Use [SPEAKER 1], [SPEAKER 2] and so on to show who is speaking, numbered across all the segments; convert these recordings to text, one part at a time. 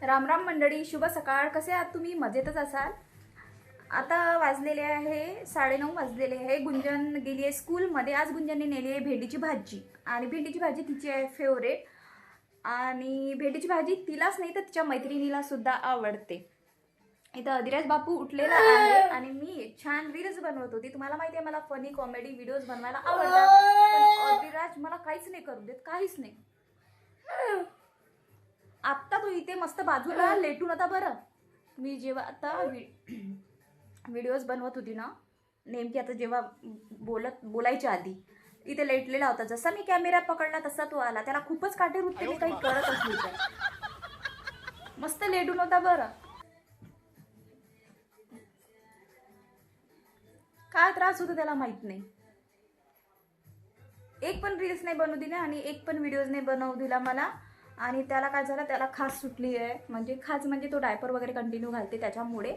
[SPEAKER 1] राम राम मंडळी, शुभ सकाळ. कसे आहात तुम्ही? मजेतच असाल. आता वाजलेले आहे 9:30 वाजलेले आहे. गुंजन गेली आहे स्कूलमध्ये. आज गुंजनने नेली आहे भेंडीची भाजी आणि भेंडीची भाजी तिची आहे फेवरेट. आणि भेंडीची भाजी तिलाच नाही तर तिच्या मैत्रिणीला सुद्धा आवडते. इथं अधिराज बापू उठलेला आहे आणि मी छान रील्स बनवत होती. तुम्हाला माहिती आहे मला फनी कॉमेडी व्हिडिओज बनवायला आवडतात, पण अधिराज मला काहीच नाही करू देत, काहीच नाही. आत्ता तो इथे मस्त बाजूला लेटून होता. बरं, मी जेव्हा आता व्हिडिओज बनवत होती ना, नेमकी आता जेव्हा बोलायच्या आधी इथे लेटलेला होता. जसा मी कॅमेरा पकडला तसा तो आला. त्याला खूपच काटेर होते, मी काही करत असली तर. मस्त लेटून होता. बरं, काय त्रास होतो त्याला माहित नाही. एक पण रील्स नाही बनवू दिला आणि एक पण व्हिडिओज नाही बनवू दिला मला. आणि त्याला काय झालं, त्याला खाज सुटली आहे. म्हणजे खाज म्हणजे तो डायपर वगैरे कंटिन्यू घालते त्याच्यामुळे.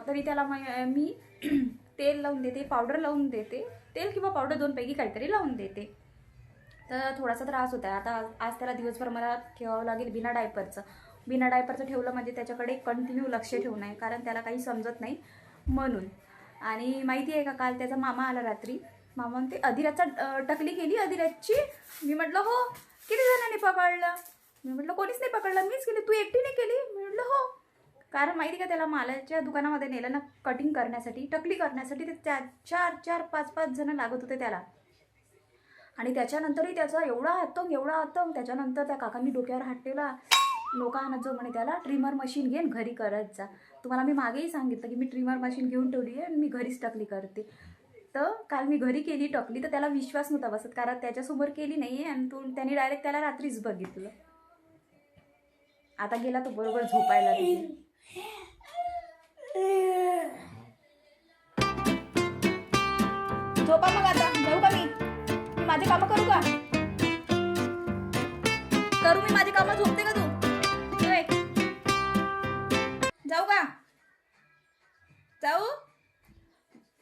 [SPEAKER 1] तरी त्याला मी तेल लावून देते, पावडर लावून देते. तेल किंवा पावडर दोनपैकी काहीतरी लावून देते. तर थोडासा त्रास होता आहे. आता आज त्याला दिवसभर मला ठेवावं लागेल बिना डायपरचं ठेवलं म्हणजे त्याच्याकडे कंटिन्यू लक्ष ठेवणं आहे, कारण त्याला काही समजत नाही म्हणून. आणि माहिती आहे का, काल त्याचा मामा आला रात्री. मामा म्हणते अधिराजचा टकली केली अधिराजची. मी म्हटलं हो. किती जणांनी पकडलं? मी म्हटलं कोणीच नाही पकडलं, मीच केली. तू एकटीने केली? मी म्हटलं हो. कारण माहिती का, त्याला मालाच्या दुकानामध्ये नेलं ना कटिंग करण्यासाठी, टकली करण्यासाठी. ते 4 5 जण लागत होते त्याला. आणि त्याच्यानंतरही त्याचा एवढा आतंक. त्याच्यानंतर त्या काकांनी डोक्यावर हात ठेवला. लोक आणत जो म्हणे त्याला ट्रिमर मशीन घेऊन घरी करत जा. तुम्हाला मी मागेही सांगितलं की मी ट्रिमर मशीन घेऊन ठेवली आहे आणि मी घरीच टकली करते. तर काल मी घरी केली टकली, तर त्याला विश्वास नव्हता बसत, कारण त्याच्यासमोर केली नाही आहे. आणि त्याने डायरेक्ट त्याला रात्रीच बघितलं. आता गेला तो बरोबर झोपायला. झोपा मग. आता जाऊ का मी माझे कामं करू का? करू मी माझी कामं? झोपते का तू? जाऊ का? जाऊ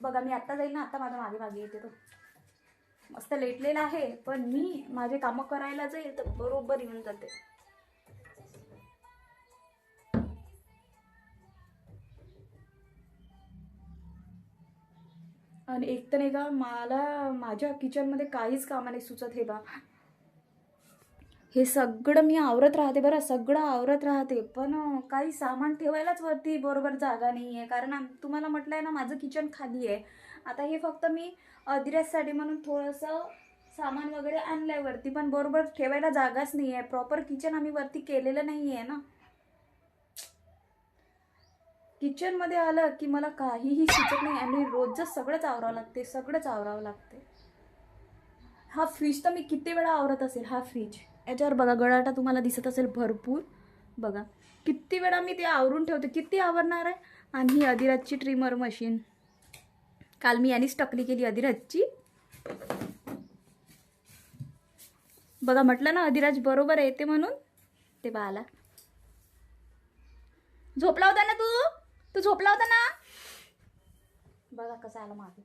[SPEAKER 1] बघा, मी आत्ता जाईल ना. आता माझ्या मागे येते तो. मस्त लेटलेला आहे, पण मी माझे कामं करायला जाईल तर बरोबर येऊन जाते. आणि एक तर नाही का, मला माझ्या किचनमध्ये काहीच कामा नाही सुचत. हे सगळं मी आवरत राहते. बरं, सगळं आवरत राहते, पण काही सामान ठेवायलाच वरती बरोबर जागा नाही आहे. कारण तुम्हाला म्हटलं आहे ना, माझं किचन खाली आहे. आता हे फक्त मी अधिराजसाठी म्हणून थोडंसं सामान वगैरे आणलं आहे वरती, पण बरोबर ठेवायला जागाच नाही आहे. प्रॉपर किचन आम्ही वरती केलेलं नाही आहे ना. किचनमध्ये आलं की मला काहीही सुचत नाही आणि रोजच सगळंच आवरावं लागते. हा फ्रीज तर मी किती वेळा आवरत असेल. हा फ्रीज, याच्यावर बघा गळाटा तुम्हाला दिसत असेल भरपूर. बघा किती वेळा मी ते आवरून ठेवते, किती आवरणार आहे. आणि ही अधिराजची ट्रिमर मशीन, काल मी यानीच टकली केली अधिराजची. बघा, म्हटलं ना अधिराज बरोबर येते म्हणून. ते बाळाला झोपला होता ना तू झोपला होता ना. बघा कसं आलं मागे.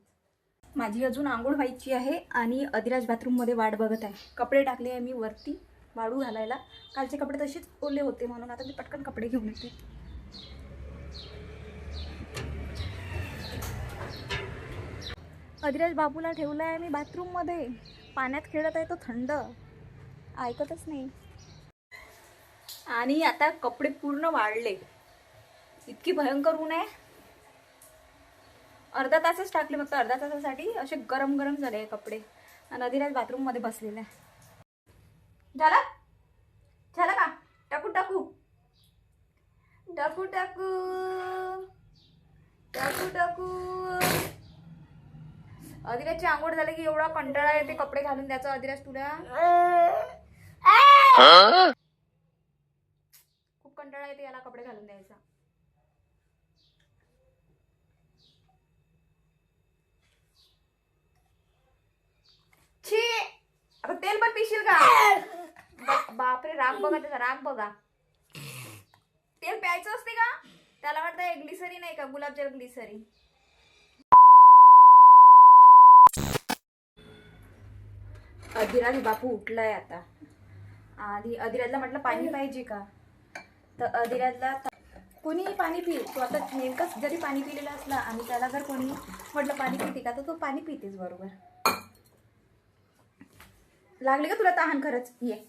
[SPEAKER 1] माझी अजून आंघोळ व्हायची आहे आणि अधिराज बाथरूममध्ये वाट बघत आहे. कपडे टाकले आहे मी वरती वाळू घालायला. कालचे कपडे तसेच ओले होते म्हणून आता मी पटकन कपडे घेऊन येते. अधिराज बाबूला ठेवला आहे मी बाथरूममध्ये. पाण्यात खेळत आहे तो, थंड ऐकतच नाही. आणि आता कपडे पूर्ण वाळले. इतकी भयंकर ऊन आहे. अर्धा तासच टाकले, फक्त अर्धा तासासाठी असे गरम झाले कपडे. आणि अधिराज बाथरूममध्ये बसलेला आहे. झालं का? टाकू अधिराजची आंघोळ झाली की एवढा कंटाळा येते कपडे घालून द्यायचा. अधिराज तुला खूप कंटाळा येते याला कपडे घालून द्यायचा. छी, आता तेल पण पिशील का? बापरे, राग बघा त्याचा, राग बघा. तेल प्यायचं असते का? त्याला वाटतं ग्लिसरीन नाही का, गुलाबजल ग्लिसरीन. अधिराज बापू उठलाय आता. आणि अधिराजला म्हटलं पाणी पाहिजे का, तर अधिराजला कोणीही पाणी पी, तो आता नेमकंच जरी पाणी पिलेलं असला आणि त्याला जर कोणी म्हटलं पाणी पिते का, तर तो पाणी पितेच बरोबर. लागली का तुला तहान खरंच? ये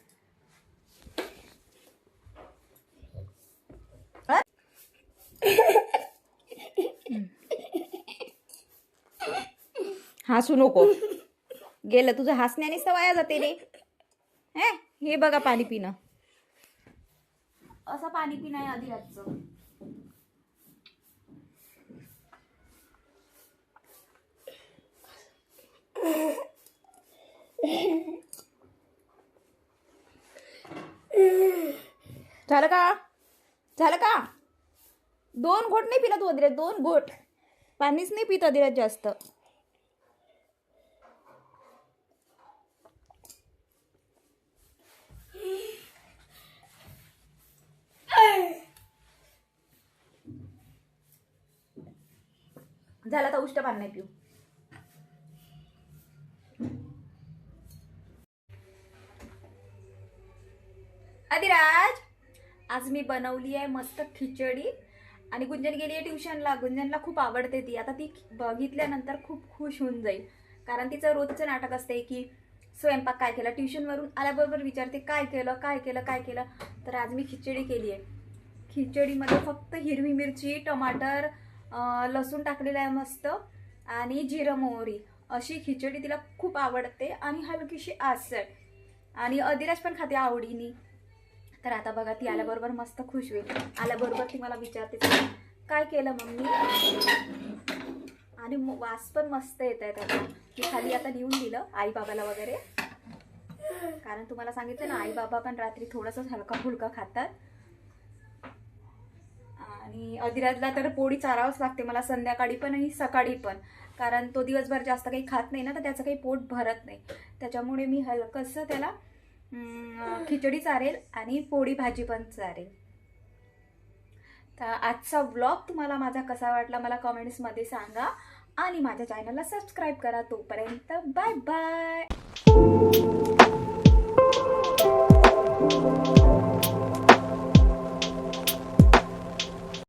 [SPEAKER 1] हसू नको, गेलं तुझं हसण्याने सवय जाते रे. हे बघा पाणी पिणं, असं पाणी पिणं आहे अधिराजचं. झालं का? झालं का? 2 घोट नाही पिला तू अधिराज, 2 घोट पाणीच नाही पित अधिराज जास्त. झालं तर उष्ट पाणी नाही पिऊ. अधिराज, आज मी बनवली आहे मस्त खिचडी आणि गुंजन गेली आहे ट्युशनला. गुंजनला खूप आवडते ती. आता ती बघितल्यानंतर खूप खुश होऊन जाईल, कारण तिचं रोजचं नाटक असते की स्वयंपाक काय केला. ट्युशनवरून आल्याबरोबर विचारते काय केलं काय केलं काय केलं. तर आज मी खिचडी केली आहे. खिचडीमध्ये फक्त हिरवी मिरची, टमाटर, लसूण टाकलेला आहे मस्त, आणि जिरं मोहरी. अशी खिचडी तिला खूप आवडते आणि हलकीशी आसट, आणि अधिराज पण खाते आवडीने. तर आता बघा, ती आल्याबरोबर मस्त खुश होईल. आल्याबरोबर ती मला विचारते काय केलं मम्मी, आणि वास पण मस्त येत आहे त्याचा. मी खाली आता लिहून दिलं आई बाबाला वगैरे, कारण तुम्हाला सांगितलं ना आई बाबा पण रात्री थोडंसं हलका फुलका खातात. आणि अधिराजला तर पोळी चारावंच लागते मला, संध्याकाळी पण आणि सकाळी पण, कारण तो दिवसभर जास्त काही खात नाही ना, तर त्याचं काही पोट भरत नाही. त्याच्यामुळे मी हलकंसं त्याला खिचडी चारेल आणि पोळी भाजी पण चारेल. तर आजचा व्लॉग तुम्हाला माझा कसा वाटला मला कमेंट्समध्ये सांगा, आणि माझ्या चॅनलला सबस्क्राईब करा. तोपर्यंत बाय बाय.